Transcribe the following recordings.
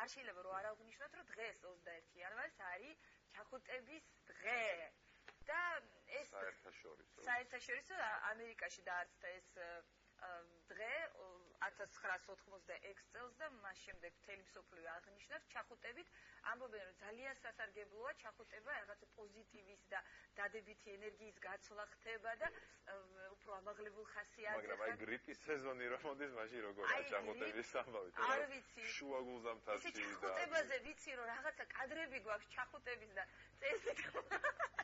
არ შეიძლება რომ არ აღვნიშნოთ, რომ დღეს 21 იანვარს არის ჩახუტების დღე. და ეს საერთაშორისო ამერიკაში დაარსდა ეს დღე 1986 წელს და მას შემდეგ მთელი მსოფლიო აღნიშნავს ჩახუტებით. ამბობენ რომ ძალიან სასარგებლოა ჩახუტება, რაღაცა პოზიტივის და დადებითი ენერგიის გაცვლა ხდება და უფრო ამაღლებულ ხასიათზე. მაგრამ აი გრიპის სეზონი რომ მოდის, მაშინ როგორია ჩახუტების ამბავი? არ ვიცი. შუა გულზამთარში და ჩახუტებაზე ვიცი რომ რაღაცა კადრები გვაქვს ჩახუტების და წესით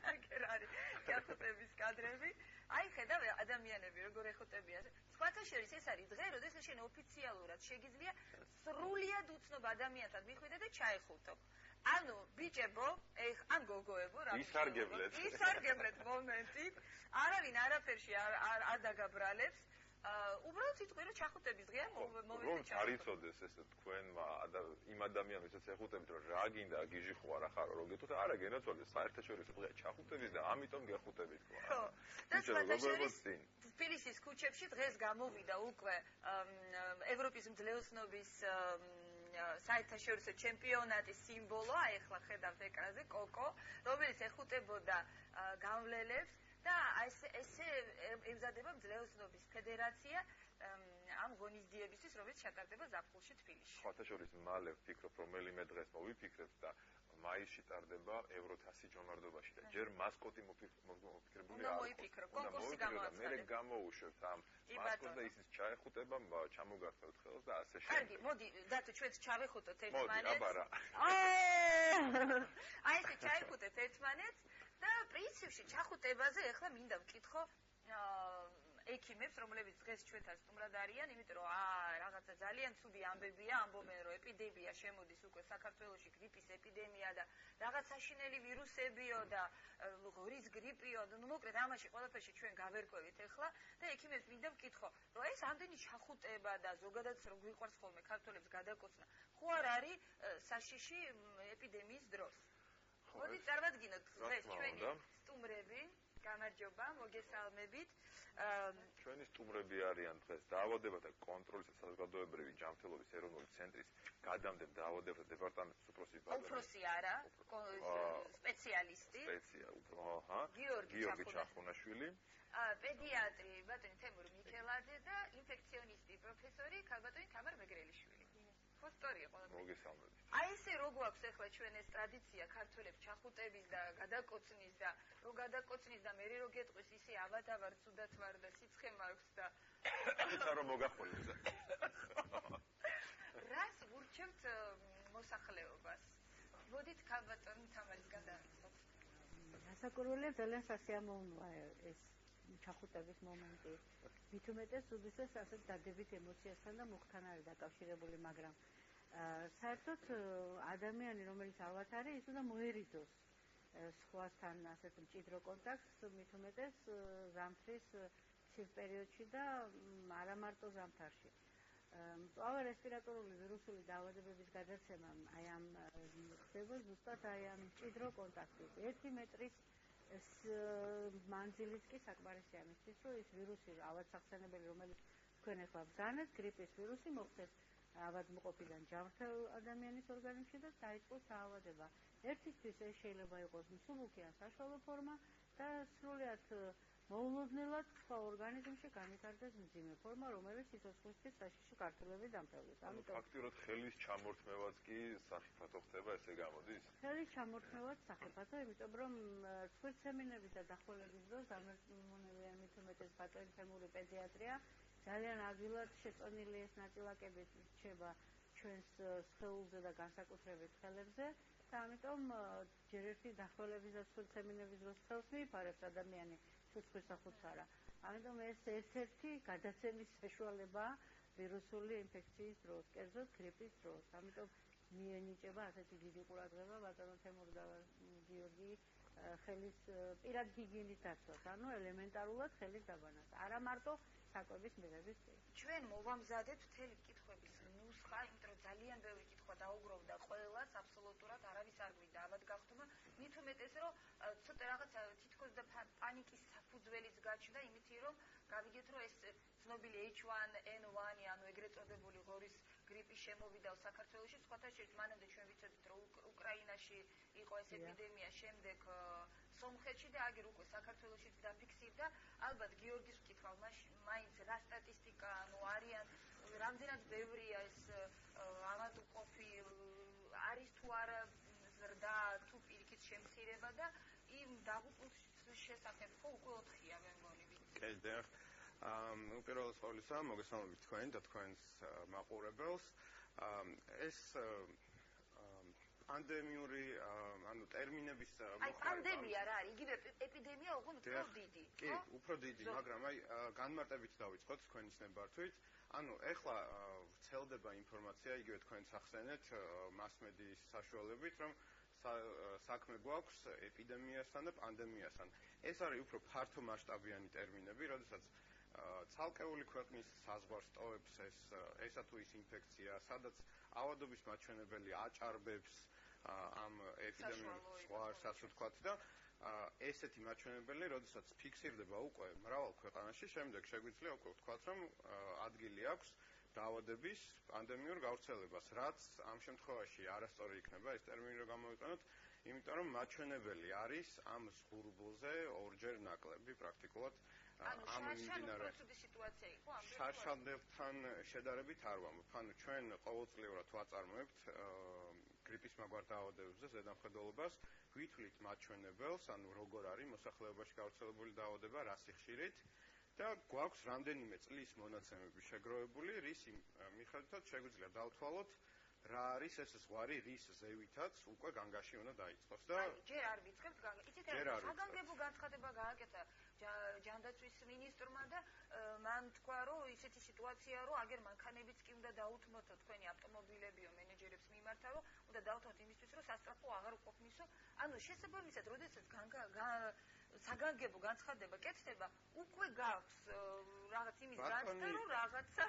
არ არის ჩახუტების კადრები. აი ხედავ ადამიანები როგორ ეხუტებიან. სხვათა შორის ეს არის დღე, როდესაც შენ ოფიციალურად შეგიძლია სრულიად უცნობ ადამიანთან მიხვიდე და ჩაეხუტო. ანუ ბიჭებო, ან გოგოებო, რა ისარგებლეთ მომენტი. არავინ არაფერში არ დაგაბრალებს. უბრალოდ სიტყვი რომ ჩახუტების დღეა მომენტი ჩახუტო. არ იცოდეს ესე თქვენმა იმ ადამიანებს ეს ეხუტებით რომ რა გინდა გიჟი ხო არა ხარო რომ გეტყვით არა გენაცვალეს საერთაშორისო დღეა ჩახუტების და ამიტომ გეხუტებით თქვა. ხო. და სხვადასხვა თბილისის ქუჩებში დღეს გამოვიდა უკვე ევროპის მძლეოსნობის საერთაშორისო ჩემპიონატის სიმბოლო, აი ახლა ხედავთ ეკრანზე კოკო, რომელიც ეხუტებოდა გამვლელებს და ესე ემზადება მძლეოსნობის ფედერაცია ამ ღონისძიებისთვის, რომელიც ჩატარდება ზაფხულში თბილისში. სხვათა შორის მალე ვფიქრობ, რომელიმე დღეს მოვიფიქრებ და მაისში ტარდება ევრო 1000 ჯომარდობაში და ჯერ მასკოტი მოფიქრებული არ მოიფიქრო, კონკურსი გამოაცხადა. მე გამოუშვებთ ამ მასკოტს და ისიც ჩაეხუტება, ჩამოგართვევთ ხელს და ასე შემდეგ. კარგი, მოდი, დათო, ჩვენც ჩავეხუტოთ ერთმანეთს. მოდი, აბარა. აი ესე ჩაეხუტეთ ერთმანეთს და პრინციპში ჩახუტებაზე ახლა მინდა ვკითხო ექიმებს, რომლებიც დღეს ჩვენთან სტუმრად არიან, იმიტომ რომ რაღაცა ძალიან ცუდი ამბებია, ამბობენ რომ ეპიდემია შემოდის უკვე საქართველოში, გრიპის ეპიდემია და რაღაც საშინელი ვირუსებიო და ღორის გრიპიო, ну მოკლედ ამაში ყველაფერში ჩვენ გავერკვევით ახლა და ექიმებს მინდა ვკითხო, რომ ეს ამდენი ჩახუტება და ზოგადად რო გვიყვარს ხოლმე ქართველებს გადაკოცნა, ხო არ არის საშიში ეპიდემიის დროს? მოდი წარმოვადგინოთ დღეს ჩვენი სტუმრები. გამარჯობა, მოგესალმებით. ჩვენი სტუმრები არიან დღეს დაავადებათა კონტროლის და საზოგადოებრივი ჯანმრთელობის ეროვნული ცენტრის გადამდებ დაავადებათა დეპარტამენტის უფროსი არა, სპეციალისტი. გიორგი ჩახუნაშვილი. პედიატრი ბატონი თემურ მიქელაძე და ინფექციონისტი პროფესორი ქალბატონი თამარ მეგრელიშვილი. ფოსტორია ყველაფერი. მოგესალმებით. აი ესე რო გვაქვს ახლა ჩვენ ეს ტრადიცია ქართველებს ჩახუტების და გადაკოცნის და რო გადაკოცნის და მერე რო გეტყვის ისე ავადავარ, ცუდად ვარ და სიცხე მაქვს და ისა რომ მოგახოლებს. რას ვურჩევთ მოსახლეობას? მოდით ქალბატონი თამარისგან დავიწყოთ. გასაკურველი ძალიან სასიამოვნოა ეს ჩახუტების მომენტი. მით უმეტეს უდიდეს ასეთ დადებით ემოციასთან და მუხთან არის დაკავშირებული, მაგრამ საერთოდ ადამიანი რომელიც ალბათ არის, ის უნდა მოერიდოს სხვასთან ასეთ მჭიდრო კონტაქტს, მით უმეტეს ზამთრის ცივ პერიოდში და არა მარტო ზამთარში. მწვავე რესპირატორული ვირუსული დაავადებების გადაცემა აი ამ ხდება ზუსტად აი ამ მჭიდრო კონტაქტით. 1 მეტრის მანძილიც კი საკმარისი ამისთვის, რომ ის ვირუსი ავადსახსენებელი, რომელიც თქვენ ახლა ბრძანეთ, გრიპის ვირუსი მოხდეს ავადმყოფიდან ჯანმრთელ ადამიანის ორგანიზმში და დაიწყოს დაავადება. ერთისთვის ეს შეიძლება იყოს მსუბუქი ან საშუალო ფორმა და სრულიად მოულოდნელად სხვა ორგანიზმში განვითარდეს მძიმე ფორმა, რომელიც სიცოცხლისთვის საშიში გართულებით დამთავრდეს. ამიტომ ფაქტიურად ხელის ჩამორთმევაც კი სახიფათო ხდება, ესე გამოდის? ხელის ჩამორთმევაც სახიფათო, იმიტომ რომ სპეციალისტების და დახველების დროს გამომონებიან მით უმეტეს ბატონი თემური პედიატრია ძალიან ადვილად შეწონილი ეს ნაწილაკები რჩება ჩვენს სხეულზე და განსაკუთრებით ხელებზე და ამიტომ ჯერ ერთი დახველების და სპეციალისტების დროს ხელს მიიფარებს ადამიანი ცოცხლის სახუც არა. ამიტომ ეს ერთ-ერთი გადაცემის საშუალებაა ვირუსული ინფექციის დროს, კერძოდ გრიპის დროს. ამიტომ მიენიჭება ასეთი დიდი ყურადღება ბატონო თემურ და გიორგი ხელის პირად გიგინის დაცვას, ანუ ელემენტარულად ხელის დაბანას. არა მარტო საკვების მიღების წინ. ჩვენ მოვამზადეთ მთელი კითხვების ნუსხა, იმიტომ რომ ძალიან ბევრი კითხვა დაუგროვდა ყველას, აბსოლუტურად არავის არ გვინდა ავად გახდომა, მით უმეტეს რომ ცოტა რაღაცა თითქოს და პანიკის საფუძველიც გაჩნდა, იმითი რომ გავიგეთ რომ ეს ცნობილი H1N1, ანუ ეგრეთ წოდებული ღორის გრიპი შემოვიდა საქართველოში, სხვათა შორის მანამდე ჩვენ ვიცოდით, რომ უკრაინაში იყო ეს ეპიდემია, შემდეგ სომხეთში და აგერ უკვე საქართველოშიც დაფიქსირდა. ალბათ გიორგის ვკითხავ, მაინც რა სტატისტიკა, არიან რამდენად ბევრია ეს ამათუ ყოფი, არის თუ არა ზრდა, თუ პირიქით შემცირება და იმ დაღუპულს შესახებ ხო უკვე 4-ია მე მგონი ვიცი. კი, დიახ. უპირველეს ყოვლისა, მოგესალმებით თქვენ და თქვენს მაყურებელს. ეს პანდემიური, ტერმინების მოხმარება. პანდემია რა არის? იგივე ეპიდემია უფრო დიდი, ხო? კი, უფრო დიდი, მაგრამ განმარტებით დავიწყოთ თქვენის ნებართვით. ეხლა ვრცელდება ინფორმაცია, იგივე თქვენც ახსენეთ, მასმედიის საშუალებით, რომ საქმე გვაქვს ეპიდემიასთან და პანდემიასთან. ეს არის უფრო ფართო მასშტაბიანი ტერმინები, როდესაც ცალკეული ქვეყნის საზღვარს ტოვებს ესა თუ ის ინფექცია, სადაც ავადობის მაჩვენებელი აჭარბებს ამ ეპიდემიის ზღვარს, ასე ვთქვათ და ესეთი მაჩვენებელი, როდესაც ფიქსირდება უკვე მრავალ ქვეყანაში, შემდეგ შეგვიძლია უკვე ვთქვათ, რომ ადგილი აქვს დაავადების პანდემიურ გავრცელებას, რაც ამ შემთხვევაში არასწორი იქნება ეს ტერმინი რომ გამოვიყენოთ, იმიტომ რომ მაჩვენებელი არის ამ ზღურბლზე ორჯერ ნაკლები პრაქტიკულად ამ მიმდინარე სიტუაცია იყო ამ შარშანდებთან შედარებით არ ვამბობ. ჩვენ ყოველწლიურად ვაწარმოებთ გრიპის მაგვარ დაავადებებზე ზედამხედველობას, ვითვლით მაჩვენებელს, როგორ არის მოსახლეობაში გავრცელებული დაავადება, რა სიხშირით და გვაქვს რამდენიმე წლის მონაცემები შეგროვებული, რის მიხედვითაც შეგვიძლია დავთვალოთ რა არის ეს ზღვარი, რის ზევითაც უკვე განგაში უნდა დაიწყოს და ჯერ არ ვიცხებთ იცით საგანგებო განცხადება გააკეთა ჯანდაცვის მინისტრმა და მან თქვა რომ ისეთი სიტუაცია რომ აგერ მანქანებიც კი უნდა დაუთმოთ თქვენი ავტომობილებიო მენეჯერებს მიმართა რომ უნდა დავთვალოთ იმისთვის რომ სასწრაფო აღარ უყოფნისო შესაბამისად როდესაც საგანგებო განცხადება კეთდება უკვე გაქვს რაღაც იმის განცდა რომ რაღაცა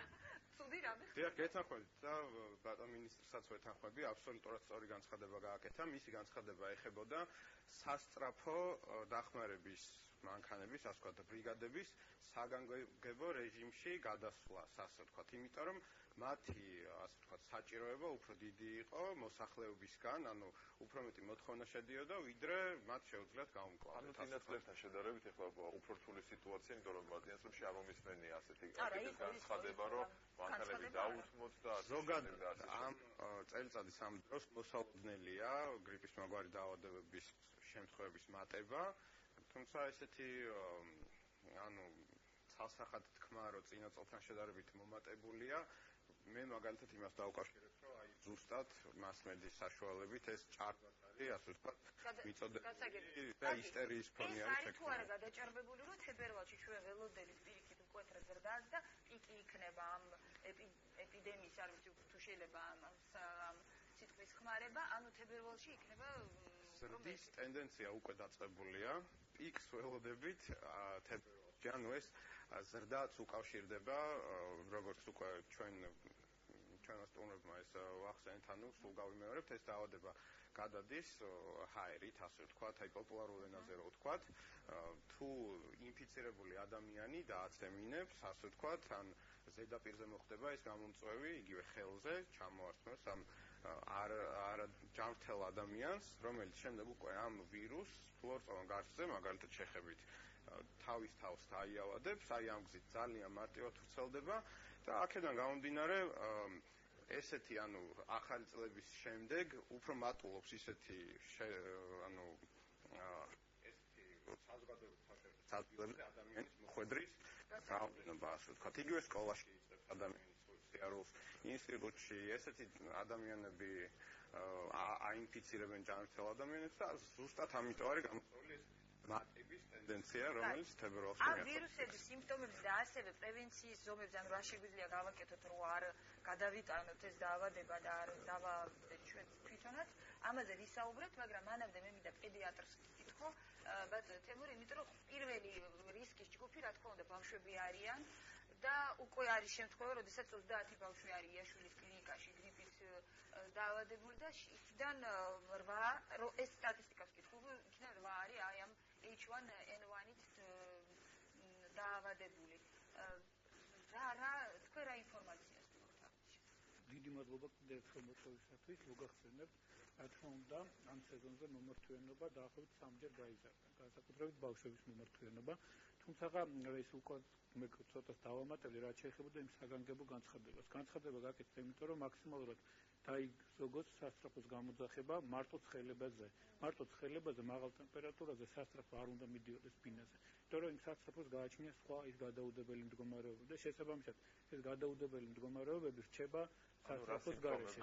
დიახ, გეთანხმებით და ბატონ მინისტრსაც ვეთანხმები, აბსოლუტურად სწორი განცხადება გააკეთა. მისი განცხადება ეხებოდა სასწრაფო დახმარების მანქანების, ასე ვთქვათ, ბრიგადების საგანგებო რეჟიმში გადასვლას, ასე ვთქვათ, იმიტომ რომ მათი, ასე ვთქვათ, საჭიროება უფრო დიდი იყო მოსახლეობისგან, უფრო მეტი მოთხოვნა შედიოდა, ვიდრე მათ შეუძლიათ გაუმკლავდეს. წინასწრებთან შედარებით ეხლა უფრო რთული სიტუაცია, იმიტომ რომ წინასწრებში არ მომისმენია ასეთი განცხადება, რომ მანქანები დაუთმოთ და ზოგადად ამ წელიწადის ამ დროს მოსალოდნელია გრიპის მაგვარი დაავადებების შემთხვევების მატება, თუმცა ესეთი ცალსახად თქმა, რომ წინა წელთან შედარებით მომატებულია, მე მაგალითად იმას დავუკავშირებ, რომ ზუსტად მასმედიის საშუალებით ეს ჭარბად არის, ასე ვთქვათ, მიწოდებული და ისტერიის ფონი არის შექმნილი. ეს არის თუ არა გადაჭარბებული, რომ თებერვალში ჩვენ ველოდებით პირიქით მკვეთრ ზრდას და პიკი იქნება ამ ეპიდემიის, არ ვიცი თუ შეიძლება ამ სიტყვის ხმარება, თებერვალში იქნება ზრდის ტენდენცია უკვე დაწყებულია, პიკს ველოდებით თებერვალში, ეს ზრდაც უკავშირდება, როგორც უკვე ჩვენმა სტუმრებმა ეს ვახსენეთ, სულ გავიმეორებთ, ეს დაავადება გადადის ჰაერით, ასე ვთქვათ, პოპულარულ ენაზე რო ვთქვათ, თუ ინფიცირებული ადამიანი დააცემინებს, ასე ვთქვათ, ან ზედაპირზე მოხდება ეს გამომწვევი, იგივე ხელზე ჩამოართმევს ამ არა ჯანმრთელ ადამიანს, რომელიც შემდეგ უკვე ამ ვირუსს ფლორწოვან გარსზე, მაგალითად შეხებით თავის თავს დაიავადებს, ამ გზით ძალიან მარტივად ვრცელდება და აქედან გამომდინარე ესეთი ახალი წლების შემდეგ უფრო მატულობს ისეთი საზოგადოებრივი ადამიანის მოხვედრის რაოდენობა, ასე ვთქვათ, იგივე სკოლაში იწყებს ადამიანის სიარულს, ინსტიტუტში ესეთი ადამიანები აინფიცირებენ ჯანმრთელ ადამიანებს და ზუსტად ამიტომ არის გამოწვეული ეს მატების ტენდენცია, რომელიც თებერვალში ამ ვირუსების სიმპტომებზე და ასევე პრევენციის ზომებზე, რა შეგვიძლია გავაკეთოთ, რომ არ გადავიტანოთ ეს დაავადება და არ დავავადეთ ჩვენ თვითონაც, ამაზე ვისაუბრებთ, მაგრამ მანამდე მე მინდა პედიატრს ვკითხო, ბატონო თემური, იმიტომ რომ პირველი რისკის ჯგუფი, რა თქმა უნდა, ბავშვები არიან და უკვე არის შემთხვევა, როდესაც 30 ბავშვი არის იაშვილის კლინიკაში გრიპის დაავადებული და იქიდან 8, ეს სტატისტიკას ვკითხულობ, იქიდან 8 არის აი ამ H1N1-ით დაავადებული. რა თქვენ რა ინფორმაციას გქონთ? დიდი მადლობა კიდევ ერთხელ მოწვევისათვის. მოგახსენებთ, რა თქმა უნდა, ამ სეზონზე მომართვიანობა დაახლოებით 3-ჯერ გაიზარდა. განსაკუთრებით ბავშვების მომართვიანობა. თუმცა ეს უკვე მე ცოტა დავამატებდი, რაც შეეხებოდა იმ საგანგებო განცხადებას. განცხადება გაკეთდა, იმიტომ რომ მაქსიმალურად დაიგზოგოს სასწრაფოს გამოძახება მარტო ცხელებაზე. მარტო ცხელებაზე მაღალ ტემპერატურაზე სასწრაფო არ უნდა მიდიოდეს ბინაზე. იმიტომ რომ იმ სასწრაფოს გააჩნია სხვა ის გადაუდებელი მდგომარეობები და შესაბამისად ეს გადაუდებელი მდგომარეობები რჩება სასწრაფოს გარეშე.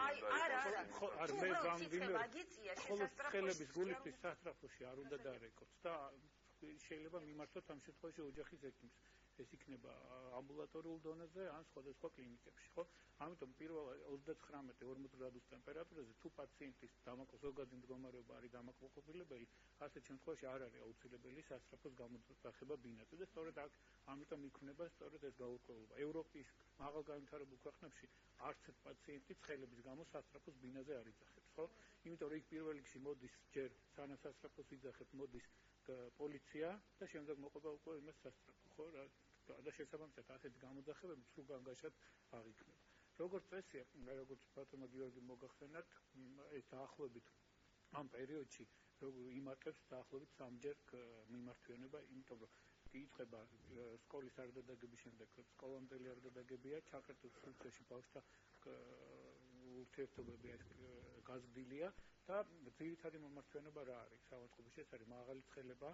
არა, მე გამვიმეორ ცხელების გულისთვის სასწრაფოში არ უნდა დარეკოთ და შეიძლება მიმართოთ ამ შემთხვევაში ოჯახის ექიმს. ეს იქნება ამბულატორიულ დონეზე ან სხვადასხვა კლინიკებში, ხო? ამიტომ პირველ 39-40 გრადუს ტემპერატურაზე თუ პაციენტის ზოგადი მდგომარეობა არის დამაკმაყოფილებელი, ასეთ შემთხვევაში არ არის აუცილებელი სასწრაფოს გამოძახება ბინაზე და სწორედ აქ ამიტომ იქნება სწორედ ეს გაურკვევება. ევროპის მაღალგანვითარებულ ქვეყნებში არც ერთ პაციენტი ცხელების გამო სასწრაფოს ბინაზე არ იძახებს, ხო? იმიტომ რომ იქ პირველ რიგში მოდის ჯერ სანამ სასწრაფოს იძახებს, მოდის პოლიცია და შემდეგ მოყვება უკვე იმას სასწრაფო, ხო? და შესაბამისად ასეთი გამოძახებები სულ განგაშად არ იქნება. როგორც წესია, როგორც ბატონმა გიორგი მოგახსენათ, ეს დაახლოებით ამ პერიოდში იმართებს დაახლოებით 3-ჯერ მიმართვიანება, იმიტომ რომ იწყება სკოლის არ დადაგების შემდეგ სკოლამდელი არ დადაგებია, ჩაკეტილ სულწეში ბავშვთა ურთიერთობები გაზრდილია და ძირითადი მომართვიანობა რა არის? საავადმყოფოში ეს არის მაღალი ცხელება,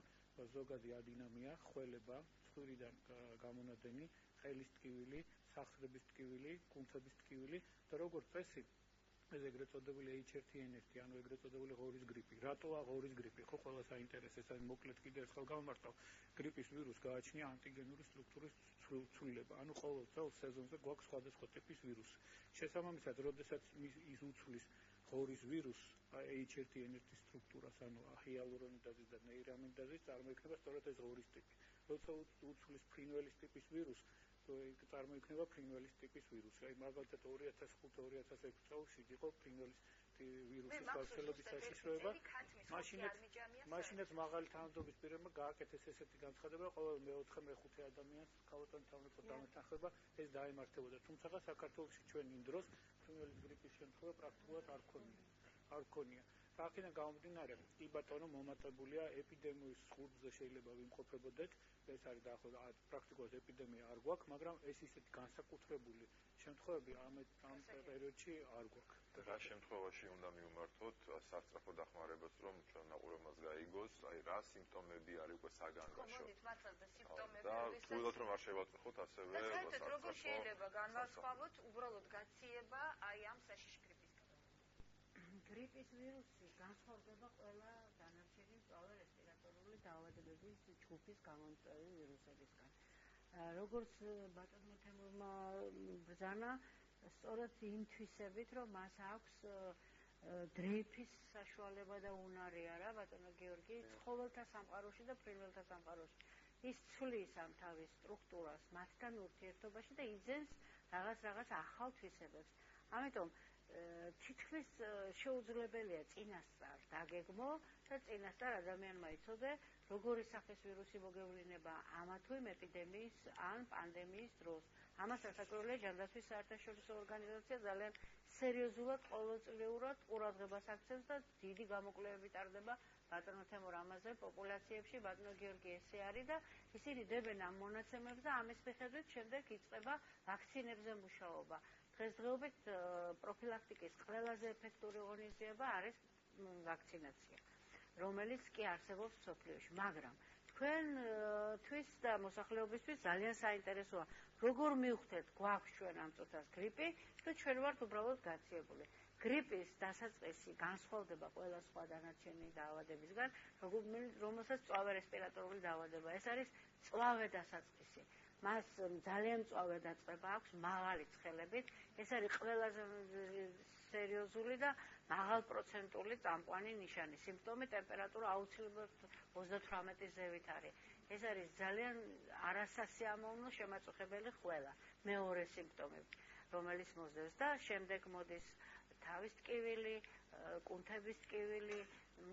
ზოგადი ადინამია, ხველება, ცხვირიდან გამონადენი, ყელის ტკივილი, სახრების ტკივილი, კუნთების ტკივილი და როგორც წესი ეს ეგრეთ წოდებული H1N1, ანუ ეგრეთ წოდებული ღორის გრიპი. რატოა ღორის გრიპი? ხო, ყველა საინტერესო, ეს არის მოკლედ კიდევ ერთხელ გავმარტავ. გრიპის ვირუსს გააჩნია ანტიგენური სტრუქტურის ცვლილება. ანუ ყოველ წელს სეზონზე გვაქვს სხვადასხვა ტიპის ვირუსი. შესაბამისად, როდესაც ის უცვლის ღორის ვირუსს H1N1 სტრუქტურას, ანუ ჰიალურონიდაზის და ნეირამიდაზის წარმოიქმნება სწორედ ეს ღორის ტიპი. როცა უცვლის ფრინველის ტიპის ვირუსს, წარმოიქმნება ფრინველის ტიპის ვირუსი. აი მაგალითად 2005-2006 წელს იყო ფრინველის ვირუსის გავრცელების საშიშროება. მაშინაც მაღალი თანამდებობის პირებმა გააკეთეს ესეთი განცხადება, ყოველ მეოთხე მეხუთე ადამიანს ქალბატონი თავმოყრა დამეთანხმება ეს დაემართებოდა. თუმცა საქართველოში ჩვენ იმ დროს ფრინველის გრიპის შემთხვევა პრაქტიკულად არ ქონია. აქედან გამომდინარე, კი ბატონო მომატებულია ეპიდემიის ხურჯზე შეიძლება ვიმყოფებოდეთ, ეს არის დაახლოებით პრაქტიკულად ეპიდემია არ გვაქვს, მაგრამ ეს ისეთი განსაკუთრებული შემთხვევები ამ პერიოდში არ გვაქვს. რა შემთხვევაში უნდა მივმართოთ სასწრაფო დახმარებას, რომ ჩვენ მაყურებელს გაიგოს, აი რა სიმპტომები არის უკვე საგანგაშო. მოდით მართლაც სიმპტომები და თუნდაც რომ არ შევაწუხოთ ასევე საერთოდ როგორ შეიძლება განვასხვავოთ უბრალოდ გაციება აი ამ საშიში გრიპისგან. გრიპის ვირუსი განსხვავდება ყველა დანარჩენი მწვავე რესპირატორული დაავადებების ჯგუფის გამომწვევი ვირუსებისგან. როგორც ბატონმა თემურმა ბრძანა, სწორედ იმ თვისებით, რომ მას აქვს დრეიფის საშუალება და უნარი არა, ბატონო გიორგი, ცხოველთა სამყაროში და ფრინველთა სამყაროში. ის ცვლის ამ თავის სტრუქტურას მათთან ურთიერთობაში და იძენს რაღაც ახალ თვისებებს. ამიტომ თითქმის შეუძლებელია წინასწარ დაგეგმო და წინასწარ ადამიანმა იცოდე, როგორი სახის ვირუსი მოგევლინება ამა თუ იმ ეპიდემიის ან პანდემიის დროს. ამას ასაკროლია ჯანდაცვის საერთაშორისო ორგანიზაცია ძალიან სერიოზულად ყოველწლიურად ყურადღებას აქცევს და დიდი გამოკვლევები ტარდება ბატონო თემურ ამაზე პოპულაციებში, ბატონო გიორგი ესე არის და ისინი დებენ ამ მონაცემებს და ამის მიხედვით შემდეგ იწყება ვაქცინებზე მუშაობა. დღესდღეობით პროფილაქტიკის ყველაზე ეფექტური ღონისძიება არის ვაქცინაცია, რომელიც კი არსებობს მსოფლიოში, მაგრამ თქვენთვის და მოსახლეობისთვის ძალიან საინტერესოა, როგორ მივხვდეთ გვაქვს ჩვენ ამ წუთას გრიპი და ჩვენ ვართ უბრალოდ გაციებული. გრიპის დასაწყისი განსხვავდება ყველა სხვა დანარჩენი დაავადებისგან, რომელსაც მწვავე რესპირატორული დაავადება. ეს არის მწვავე დასაწყისი. მას ძალიან მწვავე დაწყება აქვს მაღალი ცხელებით. ეს არის ყველაზე სერიოზული და მაღალპროცენტული წამყვანი ნიშანი. სიმპტომი ტემპერატურა აუცილებლად 38-ის ზევით არის. ეს არის ძალიან არასასიამოვნო შემაწუხებელი ხველა. მეორე სიმპტომი, რომელიც მოსდევს და შემდეგ მოდის თავის ტკივილი, კუნთების ტკივილი,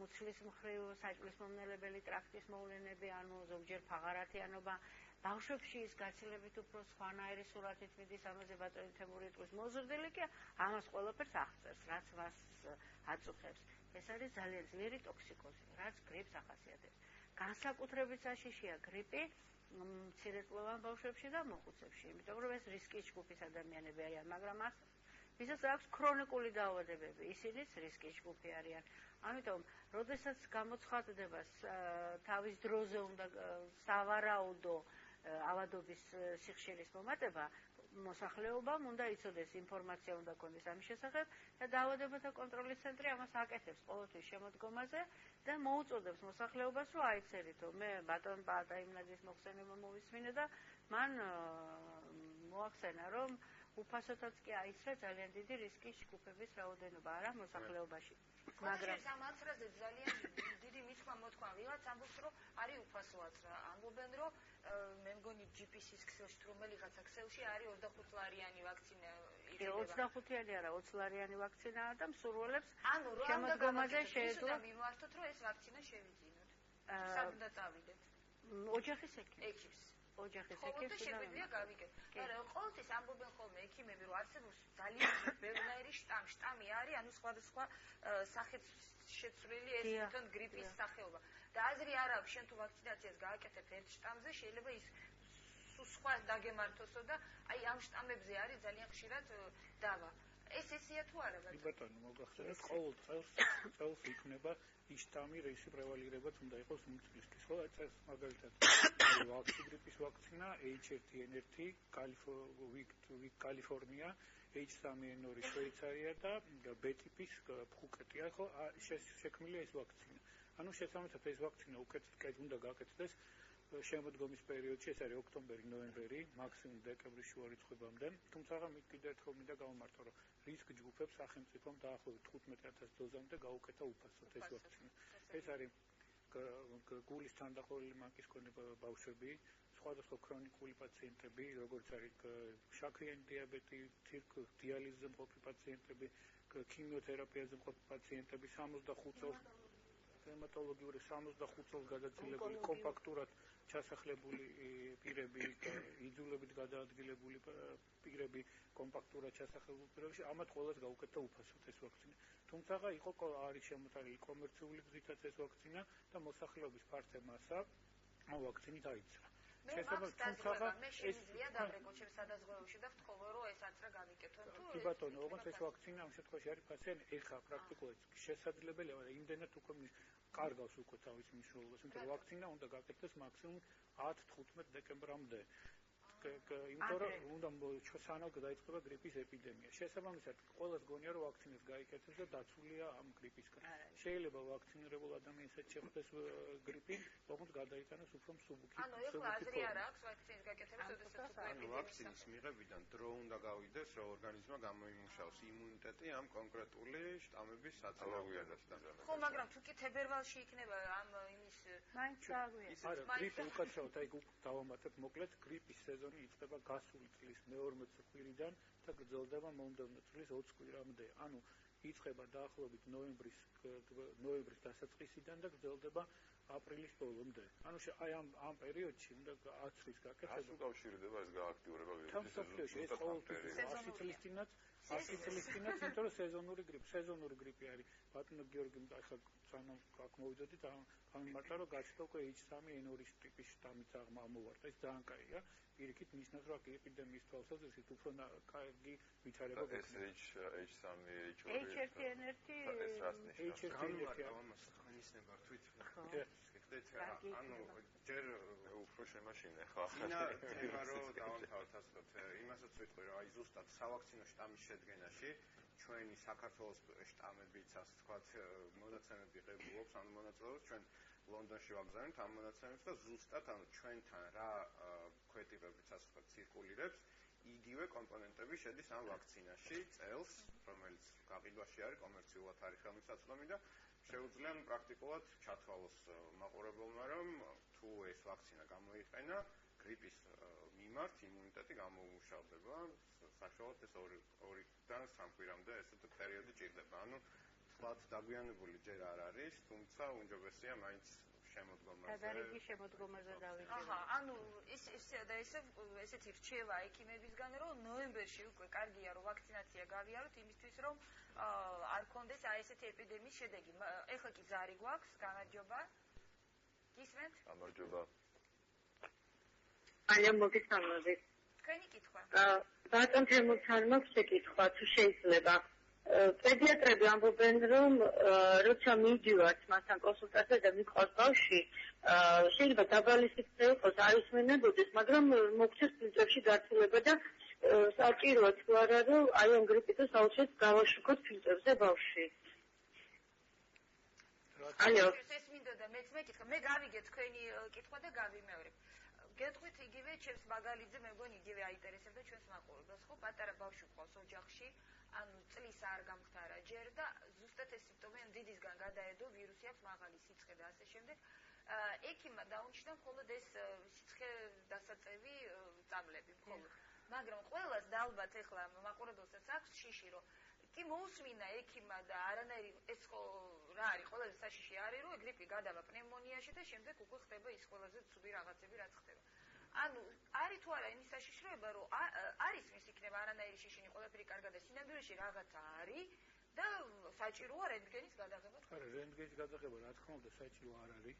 მუცლის მხრივ საჭმლის მომნელებელი ტრაქტის მოვლენები, ანუ ზოგჯერ ფაღარათიანობა. ბავშვებში ის გაცილებით უფრო სხვანაირი სურათით მიდის, ამაზე ბატონი თემური იტყვის. მოზრდილი კი ამას ყველაფერს აღწერს, რაც მას აწუხებს. ეს არის ძალიან ძლიერი ტოქსიკოზი, რაც გრიპს ახასიათებს. განსაკუთრებით საშიშია გრიპი მცირეწლოვან ბავშვებში და მოხუცებში, იმიტომ რომ ეს რისკის ჯგუფის ადამიანები არიან, მაგრამ ვისაც აქვს ქრონიკული დაავადებები, ისინიც რისკის ჯგუფი არიან. ამიტომ, როდესაც გამოცხადდება თავის დროზე უნდა სავარაუდო ავადობის სიხშირის მომატება, მოსახლეობამ უნდა იცოდეს, ინფორმაცია უნდა ქონდეს ამის შესახებ და დაავადებათა კონტროლის ცენტრი ამას აკეთებს ყოველთვის შემოდგომაზე და მოუწოდებს მოსახლეობას, რომ აიცერითო, მე ბატონ პატაიმნაძის მოხსენება მოვისმინე და მან მოახსენა, რომ უფასოთაც კი აიცრა ძალიან დიდი რისკის ჯგუფების რაოდენობა არა მოსახლეობაში. მაგრამ ამ აცრაზე ძალიან დიდი მithმა მოთქვა ვიღაც ამბობს, რომ არის უფასო აცრა. ამბობენ, რომ მე მგონი GPS-ის ქსელში რომელიღაცა ქსელში არის 25 ლარიანი ვაქცინა იღება. 25-იანი არა, 20 ლარიანი ვაქცინაა და მსურველებს შემოდგომაზე შეეძლო მიმართოთ, რომ ეს ვაქცინა შევიძინოთ. სად უნდა წავიდეთ? ოჯახის ექიმს. ოჯახის ექიმს შეგვიძლია გავიგეთ. მაგრამ ყოველთვის ამბობენ ხოლმე ექიმები, რომ არსებობს ძალიან ბევრი შტამი არის, ანუ სხვადასხვა სახით შეცვლილი ეს თვითონ გრიპის სახეობა. და აზრი არ აქვს, შენ თუ ვაქცინაციას გააკეთებ ერთ შტამზე, შეიძლება ის სხვა დაგემართოსო და აი ამ შტამებზე არის ძალიან ხშირად დავა. ესეა თუ არა ბატონო? ბატონო, მოგახსენეთ, ყოველ წელს იქნება ის შტამი, რისი პრევალირებაც უნდა იყოს უმცროსთვის. ხო, ეს მაგალითად გრიპის ვაქცინა H1N1 კალიფორნია, H3N2 შვეიცარია და B ტიპის ფუκეტია, ხო, შექმნილია ეს ვაქცინა. ანუ შესაბამისად ეს ვაქცინა უკეთეს უნდა გაკეთდეს შემოდგომის პერიოდში, ეს არის ოქტომბერი, ნოემბერი, მაქსიმუმ დეკემბრის შუა რიცხვებამდე. თუმცა მე კიდევ ერთხელ მინდა გავამართო, რომ რისკ ჯგუფებს სახელმწიფომ დაახლოებით 15,000 დოზამდე გაუკეთა უფასოდ ეს ვაქცინა. ეს არის გულის თანდაყოლილი მანკის მქონე ბავშვები, სხვადასხვა ქრონიკული პაციენტები, როგორც არის შაქრიანი დიაბეტი, დიალიზზე მყოფი პაციენტები, ქიმიოთერაპიაზე მყოფი პაციენტები, 65 წელს ჰემატოლოგიური 65 წელს გადაცილებული კომპაქტურად ჩასახლებული პირები, იძულებით გადაადგილებული პირები, კომპაქტურად ჩასახლებულ პირებში, ამათ ყველას გაუკეთა უფასოდ ეს ვაქცინა. თუმცა არის შემოტანილი კომერციული გზითაც ეს ვაქცინა და მოსახლეობის ფართე მასა ამ ვაქცინით აიცრა. მე შეგვიძლია დაბრეკო ჩემს სადაზღვევოში და ვთხოვო, რომ ეს აცრა გავიკეთო თუ კი ბატონო, ოღონდ ეს ვაქცინა ამ შემთხვევაში არის ფასიანი, ეხა პრაქტიკულად შესაძლებელია, მაგრამ იმდენად უკვე კარგავს უკვე თავის მნიშვნელობას, იმიტომ რომ ვაქცინა უნდა გაკეთდეს მაქსიმუმ 10-15 დეკემბრამდე. იმიტომ რომ უნდა სანამ დაიწყება გრიპის ეპიდემია. შესაბამისად, ყველას გონია რომ ვაქცინას გაიკეთებს და დაცულია ამ გრიპისგან. შეიძლება ვაქცინირებულ ადამიანსაც შეხვდეს გრიპი, ოღონდ გადაიტანოს უფრო მსუბუქი. ანუ ეხლა აზრი არ აქვს ვაქცინის გაკეთების, შესაძლოა ეპიდემია. ვაქცინის მიღებიდან დრო უნდა გავიდეს, რომ ორგანიზმმა გამოიმუშაოს იმუნიტეტი ამ კონკრეტული შტამების საწინააღმდეგოდ. ხო, მაგრამ თუ კი თებერვალში იქნება ამ იმის მაინც გააგვია. არა, გრიპი უკაცრავად აი დავამატებ მოკლედ გრიპის სეზონი იწყება გასული წლის მე-12 კვირიდან და გრძელდება მომდევნო წლის 20 კვირამდე. ანუ იწყება დაახლოებით ნოემბრის დასაწყისიდან და გრძელდება აპრილის ბოლომდე. ანუ აი ამ პერიოდში უნდა აცრის გაკეთება. რას უკავშირდება ეს გააქტიურება ვირუსის სეზონში? ეს ყოველთვის 100 წლის წინაც, იმიტომ რომ სეზონური გრიპი არის. ბატონო გიორგი, ახლა სანამ აქ მოვიდოდით, გამიმართა რომ გაჩნდა უკვე H3N2 ტიპის შტამიც აღმოვარდა. ეს ძალიან კაია. პირიქით ნიშნავს, რომ ეპიდემიის თვალსაზრისით უფრო კარგი ვითარება გვექნება. ეს H3N2 ამას ხანიშნება თვითონ. ანუ ჯერ უფრო შემაშინე ხა. ინა თემა რომ დავამთავროთ ასეთ იმასაც ვიტყვი, რომ აი ზუსტად სავაქცინო შტამის შედგენაში ჩვენი საქართველოს შტამებიც ასე ვთქვათ მონაცემები ღებულობს, ანუ მონაწილეობს ჩვენ ლონდონში ვაგზავნებთ ამ მონაცემებს და ზუსტად ანუ ჩვენთან რა ქვეტირებიც ასე ვთქვათ ცირკულირებს, იგივე კომპონენტები შედის ამ ვაქცინაში წელს, რომელიც გაყიდვაში არის, კომერციულად არის ხელმისაწვდომი და შეუძლია პრაქტიკულად ჩათვალოს მაყურებელმა, რომ თუ ეს ვაქცინა გამოიყენა, გრიპის მიმართ იმუნიტეტი გამოუმუშავდება, საშუალოდ ეს 2-დან 3 კვირამდე ესეთ პერიოდი ჭირდება. ანუ თლად დაგვიანებული ჯერ არ არის, თუმცა უმჯობესია მაინც შემოდგომაზე. დადარიგი შემოდგომაზე დავიჭიროთ. აჰა, ანუ ესეთი რჩევა ექიმებისგან, რომ ნოემბერში უკვე კარგია, რომ ვაქცინაცია გავიაროთ იმისთვის, რომ არ გქონდეს აი ესეთი ეპიდემიის შედეგი. ეხლა კი ზარი გვაქვს, გამარჯობა. გისმენთ? გამარჯობა. ალო მოგესალმებით. თქვენი კითხვა. ბატონ თემურთან მაქვს შეკითხვა, თუ შეიძლება. პედიატრები ამბობენ, რომ როცა მიდივართ მასთან კონსულტაციაზე და მიყვარს ბავშვი, შეიძლება დაბალი სიკვდილი იყოს, არ ისმენებოდეს, მაგრამ მოგცეს ფილტრებში გართულება და საჭიროა თუ არა, რომ აი ამ გრიპითაც აუცილებლად გავაშუქოთ ფილტრებზე ბავშვი. ალო. ეს მინდოდა მეც მეკითხა, მე გავიგე თქვენი კითხვა და გავიმეორებ. გეტყვით იგივე ჩემს მაგალითზე მე მგონი იგივე აინტერესებდა ჩვენს მაყურებელს, ხო, პატარა ბავშვი ყავს ოჯახში, ანუ წლის არ გამხდარა ჯერ და ზუსტად ეს სიმპტომი დიდისგან გადაედო, ვირუსი აქვს მაღალი სიცხე და ასე შემდეგ. ექიმმა დაუჩნდა მხოლოდ ეს სიცხე დასაწევი წამლები მხოლოდ. მაგრამ ყველას და ალბათ ეხლა მაყურებელსაც აქვს შიში, რომ კი მოусმინა ექიმმა და არანაირი ეს ხო რა არის, ყველაზე საშიში არის, რომ გრიპი გადავა პნევმონიაში და შემდეგ უკვე ხდება ის ყველაზე ცუდი რაღაცები, რაც ხდება. ანუ არის თუ არა იმის საშიშროება, რომ არის მის იქნება არანაირი შიშინი, ყველაფერი კარგად და სინამდვილეში რაღაცა არის და საჭიროა რენტგენის გადაღება. არა, რენტგენის გადაღება რა თქმა უნდა საჭირო არ არის.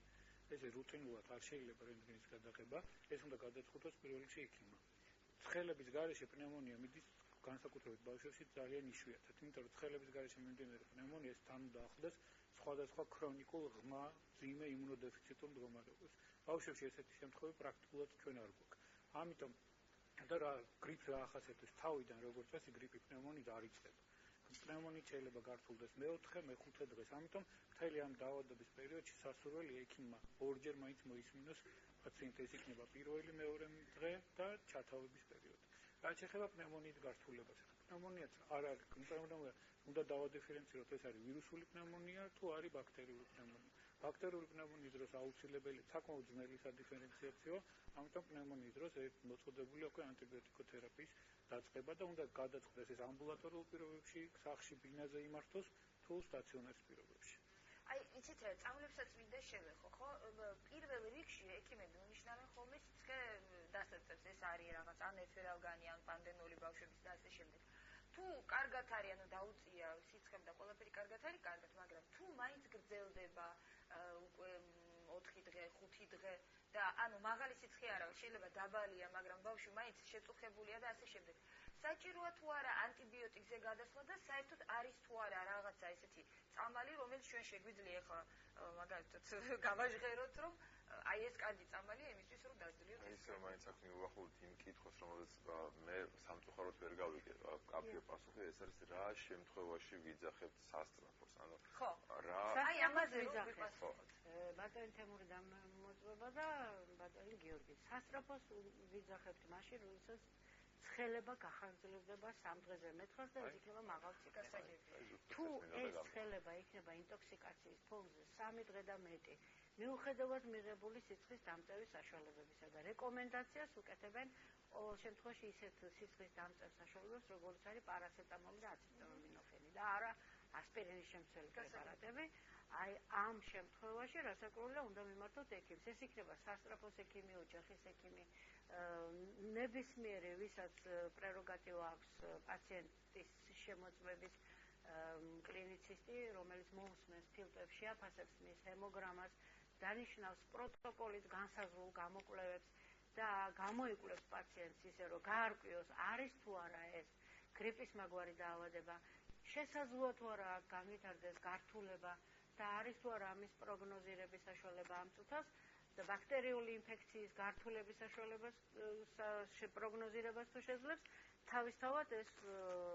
ესე რუტინულად არ შეიძლება რენტგენის გადაღება, ეს უნდა გადაწყუთოს პირველ რიგში ექიმმა. ცხელების გარეშე პნევმონია მიდის განსაკუთრებით ბავშვებში ძალიან იშვიათად, იმიტომ რომ ცხელების გარეშე მიმდინარე პნევმონია ეს თან უნდა ახლდეს სხვადასხვა ქრონიკულ ღრმა მძიმე იმუნოდეფიციტურ მდგომარეობას. ბავშვებში ესეთი შემთხვევები პრაქტიკულად ჩვენ არ გვაქვს. ამიტომ და რა გრიპს რა ახასიათებს თავიდან როგორც წესი გრიპი პნევმონით არ იწყება. პნევმონით შეიძლება გართულდეს მე-4, მე-5 დღეს. ამიტომ მთელი ამ დაავადების პერიოდში სასურველი ექიმმა ორჯერ მაინც მოისმინოს პაციენტი, ეს იქნება პირველი, მეორე დღე და ჩათავების პერიოდი. რაც ეხება პნევმონიის გართულებას. პნევმონიაც არ არის, პნევმონია უნდა დავადიფერენციროთ, ეს არის ვირუსული პნევმონია თუ არის ბაქტერიული პნევმონია. ბაქტერიული პნევმონიის დროს აუცილებელი საკმაოდ ძნელი სადიფერენციაციო, ამიტომ პნევმონიის დროს მოწყობილია უკვე ანტიბიოტიკოთერაპიის დაწყება და უნდა გადაწყდეს ეს ამბულატორიულ პირობებში, სახლში ბინაზე იმართოს თუ სტაციონარის პირობებში. აი, იცით რა, წამლებსაც მინდა შევეხო, ხო? პირველ რიგში ექიმები უნიშნავენ ხოლმე სიცხე დასაწევს, ეს არის რაღაც ან ეფერალგანი, ან პანდემიური ბავშვების და ასე შემდეგ. თუ კარგად არის, ანუ დაუწია სიცხემ და ყველაფერი კარგად არის, კარგად, მაგრამ თუ მაინც გრძელდება უკვე 4 დღე, 5 დღე და ანუ მაღალი სიცხე არა, შეიძლება დაბალია, მაგრამ ბავშვი მაინც შეწუხებულია და ასე შემდეგ. საჭიროა თუ არა ანტიბიოტიკზე გადასვლა და საერთოდ არის თუ არა რაღაცა ესეთი წამალი, რომელიც ჩვენ შეგვიძლია ახლა მაგალითად გავაჟღეროთ, რომ აი ეს კარგი წამალია იმისთვის, რომ დაძლიოთ ეს. ისე მაინც აქ მივახულოთ იმ კითხვას, რომელსაც მე სამწუხაროდ ვერ გავიგე. კაფეო პასუხი ეს არის რა შემთხვევაში ვიძახებთ სასწრაფოს, ანუ ხო. რა აი ამაზე ვიძახებთ. ბატონი თემური დამოწმება და ბატონი გიორგი. სასწრაფოს ვიძახებთ მაშინ, როდესაც ცხელება გახანგრძლივდება 3 დღეზე მეტხას და ეს იქნება მაღალ სიკვდილზე. თუ ეს ცხელება იქნება ინტოქსიკაციის ფონზე 3 დღე და მეტი, მიუხედავად მიღებული სიცხის დამწევის საშუალებებისა და რეკომენდაციას უკეთებენ ყოველ შემთხვევაში ისეთ სიცხის დამწევ საშუალებებს, როგორც არის პარაცეტამოლი და აცეტამინოფენი და არა ასპირინის შემცველი პრეპარატები. აი ამ შემთხვევაში რასაკვირველია უნდა მიმართოთ ექიმს. ეს იქნება სასწრაფოს ექიმი, ოჯახის ექიმი, ნებისმიერი, ვისაც პრეროგატივა აქვს პაციენტის შემოწმების კლინიცისტი, რომელიც მოусმენს ფილტვებს, შეაფასებს მის ჰემოგრამას, დანიშნავს პროტოკოლის განსაზღვრულ გამოკვლევებს და გამოიკვლევს პაციენტს ისე, რომ გაარკვიოს, არის თუ არა ეს გრიპის მაგვარი დაავადება, შესაძლოა თუ არა განვითარდეს გართულება და არის თუ არა ამის პროგნოზირების საშუალება ამ წუთას და ბაქტერიული ინფექციის გართულების საშუალებას პროგნოზირებას თუ შეძლებს, თავისთავად ეს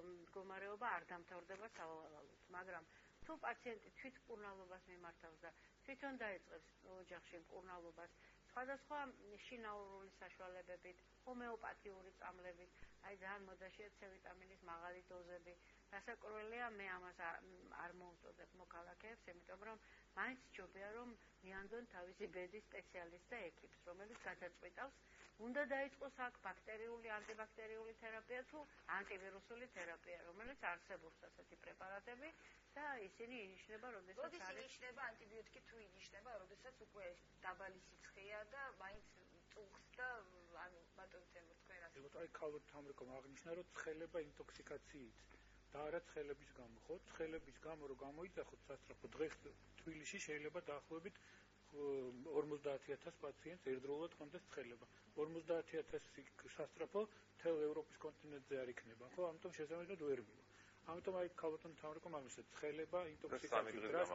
მდგომარეობა არ დამთავრდება სავალალოდ, მაგრამ თუ პაციენტი თვითმკურნალობას მიმართავს და თვითონ დაიწყებს ოჯახში მკურნალობას, სხვადასხვა შინაურული საშუალებებით, ჰომეოპათიური წამლებით, აი ძალიან მოდაშია C ვიტამინის მაღალი დოზები. რასაკვირველია, მე ამას არ მოვუწოდებ მოქალაქე ქალაქებს, იმიტომ რომ მაინც ჯობია რომ მიანდონ თავისი ბედის სპეციალისტ და ეკიპს, რომელიც გადაწყვეტავს, უნდა დაიწყოს აქ ბაქტერიული, ანტიბაქტერიული თერაპია თუ ანტივირუსული თერაპია, რომელიც არსებობს ასეთი პრეპარატები და ისინი ინიშნება, როდესაც არის. როდის ინიშნება ანტიბიოტიკი თუ ინიშნება, როდესაც უკვე დაბალი სიცხეა და მაინც წუხს და ანუ ბატონო თემურ თქვენ რა. აი ქალბატონო თამრიკომ აღნიშნა, რომ ცხელება ინტოქსიკაციით და არა ცხელების გამო, ხო? ცხელების გამო რომ გამოიძახოთ სასწრაფო დღეს თბილისში შეიძლება დაახლოებით 50,000 პაციენტს ერთდროულად ჰქონდეს ცხელება. 50,000 სასწრაფო მთელ ევროპის კონტინენტზე არ იქნება, ხო? ამიტომ შესაბამისად ვერ მივა. ამიტომ აი ქალბატონო თამრიკომ აღნიშნა, ცხელება ინტოქსიკაციით რას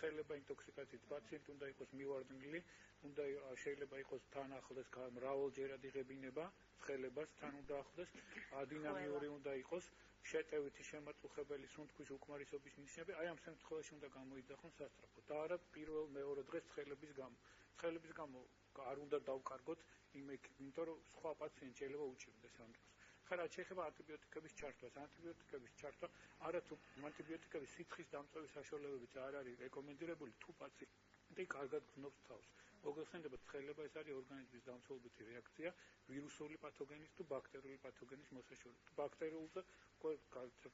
ცხელება ინტოქსიკაციით პაციენტი უნდა იყოს მივარდნილი, უნდა შეიძლება იყოს თან ახლდეს მრავალჯერად იღებინება, ცხელებას თან უნდა ახლდეს, ადინამიური უნდა იყოს, შეტევითი შემაწუხებელი სუნთქვის უკმარისობის ნიშნები, აი ამ შემთხვევაში უნდა გამოიძახონ სასწრაფო და არა პირველ მეორე დღეს ცხელების გამო. ცხელების გამო არ უნდა დავკარგოთ იმიტომ რომ სხვა პაციენტი შეიძლება უჭირდეს ამ დროს. ხარა შეიძლება ანტიბიოტიკების ჩართვას. ანტიბიოტიკების ჩართვა არათუ ანტიბიოტიკების სიცხის დამწვევის საშუალებებიც არ არის რეკომენდირებული თუ პაციენტი კარგად გრძნობს თავს. მოგეხსენებათ, ცხელება ეს არის ორგანიზმის დამცველობითი რეაქცია ვირუსული პათოგენის თუ ბაქტერიული პათოგენის მოსაშორებით. ბაქტერიულზე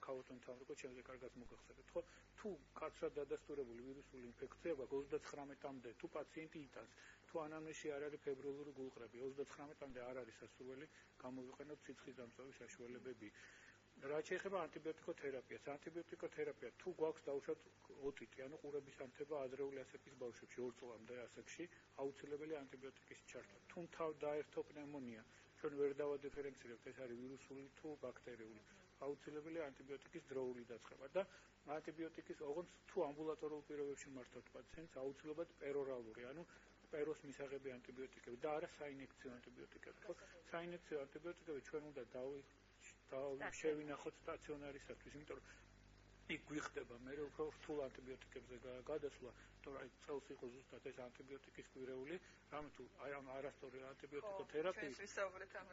ქალბატონო თამრიკო ჩემზე კარგად მოგეხსენებათ, ხო? თუ კაცრად დადასტურებული ვირუსული ინფექცია გვაქვს 39-მდე, თუ პაციენტი იტანს, თუ ანამნეზში არ არის ფებრილური გულყრები, 39-მდე არ არის სასურველი გამოვიყენოთ სიცხის დამწვევის საშუალებები. რაც შეეხება ანტიბიოტიკოთერაპიას, ანტიბიოტიკოთერაპია თუ გვაქვს დაუშვათ ოტიტი, ანუ ყურების ანთება ადრეული ასაკის ბავშვებში 2 წლამდე ასაკში, აუცილებელი ანტიბიოტიკის ჩართვა. თუ დაერთო პნევმონია, ჩვენ ვერ დავადიფერენცირებთ, ეს არის ვირუსული თუ ბაქტერიული. აუცილებელი ანტიბიოტიკის დროული დაწყება და ანტიბიოტიკის ოღონდ თუ ამბულატორიულ პირობებში მართვთ პაციენტს, აუცილებლად პერორალური, ანუ პეროს მისაღები ანტიბიოტიკები და არა საინექციო ანტიბიოტიკები. საინექციო ანტიბიოტიკები ჩვენ უნდა შევინახოთ სტაციონარისათვის, იმიტომ რომ იქ გვიხდება მე უფრო რთულ ანტიბიოტიკებზე გადასვლა, თორე აი წელს იყო ზუსტად ეს ანტიბიოტიკის კვირეული, რამე თუ აი ამ არასწორი ანტიბიოტიკოთერაპიის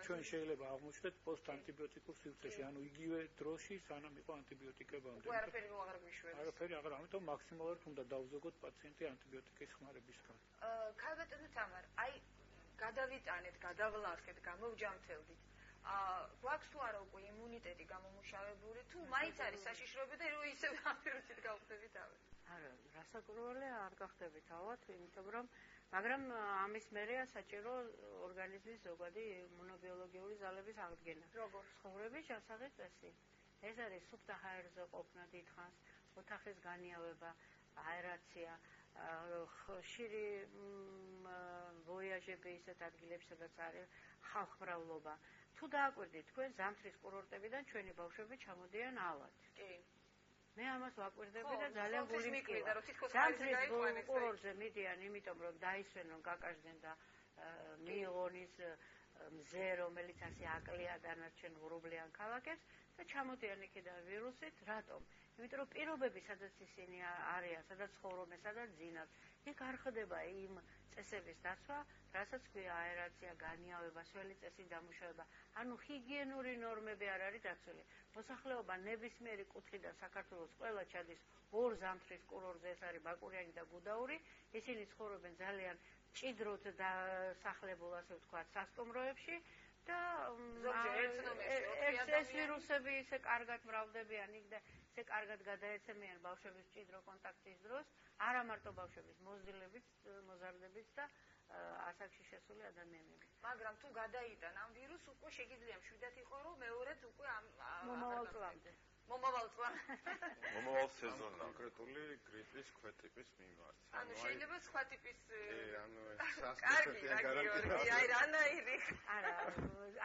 ჩვენ შეიძლება აღმოჩნდეთ პოსტანტიბიოტიკურ სივრცეში, ანუ იგივე დროში სანამ იყო ანტიბიოტიკებამდე. არაფერი აღარ გვიშვებს. არაფერი აღარ, ამიტომ მაქსიმალურად უნდა დავზოგოთ პაციენტი ანტიბიოტიკის ხმარებისგან. ქალბატონო თამარ, აი გადავიტანეთ, გადავლახეთ, გამოვჯამთელდით. გვაქვს თუ არა უკვე იმუნიტეტი გამომუშავებული, თუ მაინც არის საშიშროება და რომ ისევ ამ ვირუსით გავხდებით ავე? არა, რასაკვირველია არ გავხდებით ავად, იმიტომ რომ მაგრამ ამის მერეა საჭირო ორგანიზმის ზოგადი იმუნობიოლოგიური ძალების აღდგენა. როგორ? ცხოვრების შესახებ წესი. ეს არის სუფთა ჰაერზე ყოფნა დიდხანს, ოთახის განიავება, აერაცია, ხშირი ვოიაჟები ისეთ ადგილებში, სადაც არის ხალხმრავლობა. თუ დააკვირდით, თქვენ ზამთრის კურორტებიდან ჩვენი ბავშვები ჩამოდიან ავად. კი. მე ამას ვაკვირდები და ძალიან გული მკვირდა. ზამთრის კურორტზე მიდიან, იმიტომ რომ დაისვენონ, გაკაშდნენ და მიიღონ ის მზე, რომელიც ასე აკლია დანარჩენ ღრუბლიან ქალაქებს და ჩამოდიან იქიდან ვირუსით. რატომ? იმიტომ რომ პირობები, სადაც ისინი არიან, სადაც ცხოვრობენ, სადაც ძინავს, იქ არ ხდება იმ წესების დაცვა, რასაც ქვია აერაცია, განიავება, სველი წესის დამუშავება. ანუ ჰიგიენური ნორმები არ არის დაცული. მოსახლეობა ნებისმიერი კუთხიდან საქართველოს ყველა ჩადის ორ ზამთრის კურორტზე, ეს არის ბაკურიანი და გუდაური. ისინი ცხოვრობენ ძალიან ჭიდროდ დასახლებულ, ასე ვთქვათ, სასტუმროებში და ეს ვირუსები ისე კარგად მრავლდებიან იქ და ისე კარგად გადაეცემიან ბავშვების ჭიდრო კონტაქტის დროს, არა მარტო ბავშვების, მოზრდილების, მოზარდების და ასაკში შესული ადამიანები. მაგრამ თუ გადაიტან ამ ვირუსს, უკვე შეიძლება მშვიდად იყო, რომ მეორედ უკვე მომავალ წლამდე. მომავალ წლამდე. მომავალ სეზონამდე. კონკრეტული გრიპის ქვეტიპის მიმართ. ანუ შეიძლება სხვა ტიპის ანუ სასწრაფო გარანტია. აი რანაირი. არა,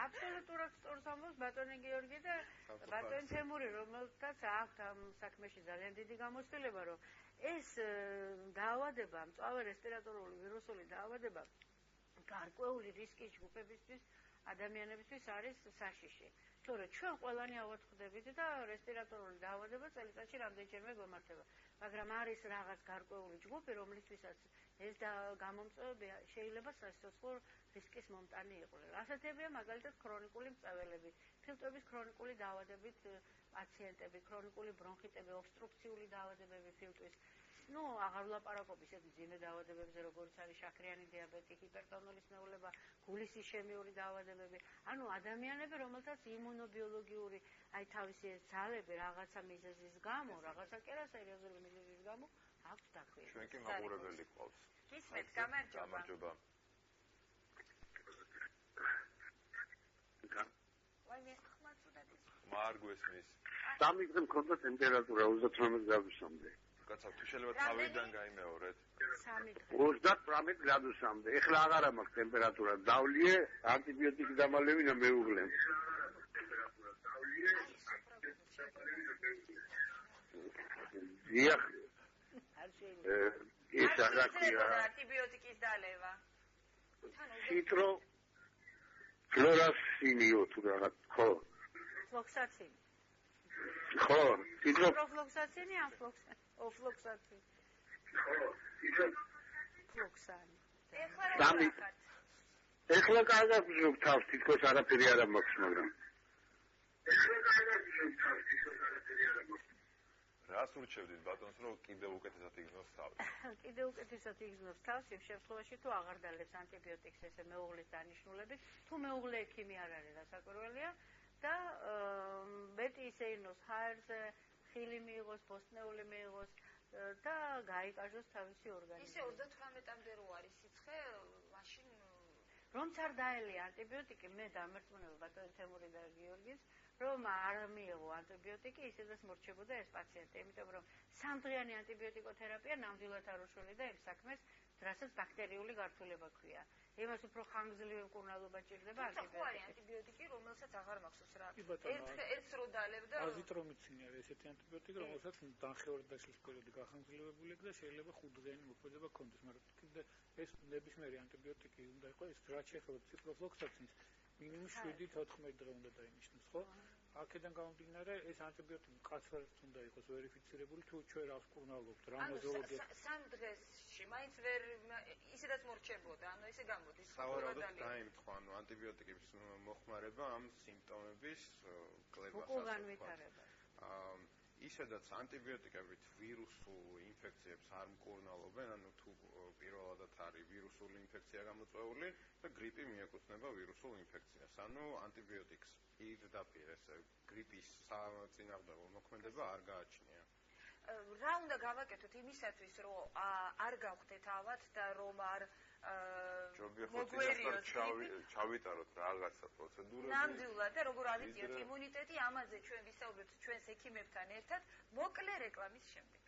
აბსოლუტურად სწორს ამბობს ბატონი გიორგი და ბატონი თემური, რომელთაც აქვს ამ საქმეში ძალიან დიდი გამოცდილება, რომ ეს დაავადება, მწვავე რესპირატორული ვირუსული დაავადება გარკვეული რისკის ჯგუფებისთვის, ადამიანებისთვის არის საშიში. თორემ ჩვენ ყველანი ავაწყდებით და რესპირატორული დაავადება წელიწადში რამდენჯერმე გვემართება. მაგრამ არის რაღაც გარკვეული ჯგუფი, რომლისთვისაც ეს გამომწვევები შეიძლება სასიცოცხლო რისკის მომტანი იყვნენ. ასეთებია მაგალითად ქრონიკული მწვავეები, ფილტვების ქრონიკული დაავადებით პაციენტები, ქრონიკული ბრონხიტები, ობსტრუქციული დაავადებები ფილტვის. ნუ აღარ ვლაპარაკობ ისეთ მძიმე დაავადებებზე, როგორც არის შაქრიანი დიაბეტი, ჰიპერტონურის მეულება, გულის ისემიური დაავადებები. ანუ ადამიანები, რომელთაც იმუნობიოლოგიური აი თავისი ძალები რაღაცა მიზეზის გამო, რაღაცა კი არა სერიოზული მიზეზის გამო აქვს დაქვეითება. ჩვენ კი მაყურებელი ყავს. გისმენთ, გამარჯობა. გამარჯობა. ვაიმე, ხმა ცუდად ის. მარ გვესმის. სამი დღე მქონდა ტემპერატურა 38 გრადუსამდე. კაცო, თუ შეიძლება თავიდან გაიმეორეთ. 3 დღე. 38 გრადუსამდე. ეხლა აღარა მაქვს ტემპერატურა. დავლიე, ანტიბიოტიკი დამალევინა მეუღლე. დიახ. ეს აღარია. ანტიბიოტიკის დალევა. ციტრო ფლორასინიო თუ რაღაც ხო? ფლოქსაცინი. ხო, ციტრო ფლოქსაცინი ან ოფლოქსაცინი. ხო, ციტრო ფლოქსანი. ეხლა კარგად ვზრუნავ თავს, თითქოს არაფერი არ მაქვს, მაგრამ რას ურჩევდით ბატონს, რომ კიდევ უკეთესად იგრძნოს თავს? კიდევ უკეთესად იგრძნოს თავს იმ შემთხვევაში, თუ აღარ დალევს ანტიბიოტიკს ესე მეუღლის დანიშნულებით, თუ მეუღლე ექიმი არ არის, რასაკვირველია და მეტი ისე ირნოს ჰაერზე, ხილი მიიღოს, ბოსტნეული მიიღოს და გაიკარჟოს თავისი ორგანიზმი. ისე 38-მდე რო არის სიცხე, მაშინ რომც არ დაელია ანტიბიოტიკი, მე დამერწმუნება ბატონი თემური და გიორგის, რომ არ მიიღო ანტიბიოტიკი, ისედაც მორჩებოდა ეს პაციენტი, იმიტომ რომ სამდღიანი ანტიბიოტიკოთერაპია ნამდვილად არ უშველიდა იმ საქმეს, რასაც ბაქტერიული გართულება ქვია. იმას უფრო ხანგრძლივი მკურნალობა ჭირდება ანტიბიოტიკი. ხო არის ანტიბიოტიკი, რომელსაც აღარ მახსოვს რა. ერთს რო დალევდა. აზითრომიცინი არის ესეთი ანტიბიოტიკი, რომელსაც დანხევარი დაშლის პერიოდი გახანგრძლივებული აქვს და შეიძლება 5 დღიანი მოქმედება ჰქონდეს, მაგრამ კიდე ეს ნებისმიერი ანტიბიოტიკი უნდა იყოს, რაც შეეხება ციკლოფლოქსაცინს, მინიმუმ 7-14 დღე უნდა დაინიშნოს, ხო? აქედან გამომდინარე, ეს ანტიბიოტიკი მკაცრად უნდა იყოს ვერიფიცირებული, თუ ჩვენ რას ვკურნალობთ, რა ნოზოლოგია. 3 დღეში მაინც ვერ ისედაც მორჩებოდა, ანუ ესე გამოდის. სავარაუდოდ დაემთხვა, ანუ ანტიბიოტიკების მოხმარება ამ სიმპტომების კლებას უკუღანვითარება. ისედაც ანტიბიოტიკებით ვირუსულ ინფექციებს არ მკურნალობენ, ანუ თუ პირველადად არის ვირუსული ინფექცია გამოწვეული და გრიპი მიეკუთვნება ვირუსულ ინფექციას. ანუ ანტიბიოტიკს პირდაპირ ესე გრიპის საწინააღმდეგო მოქმედება არ გააჩნია. რა უნდა გავაკეთოთ იმისათვის, რომ არ გავხდეთ ავად და რომ არ მოგვერიოს ჩავიტაროთ რაღაცა პროცედურები. ნამდვილად და როგორ ავიწიოთ იმუნიტეტი, ამაზე ჩვენ ვისაუბრებთ ჩვენს ექიმებთან ერთად, მოკლე რეკლამის შემდეგ.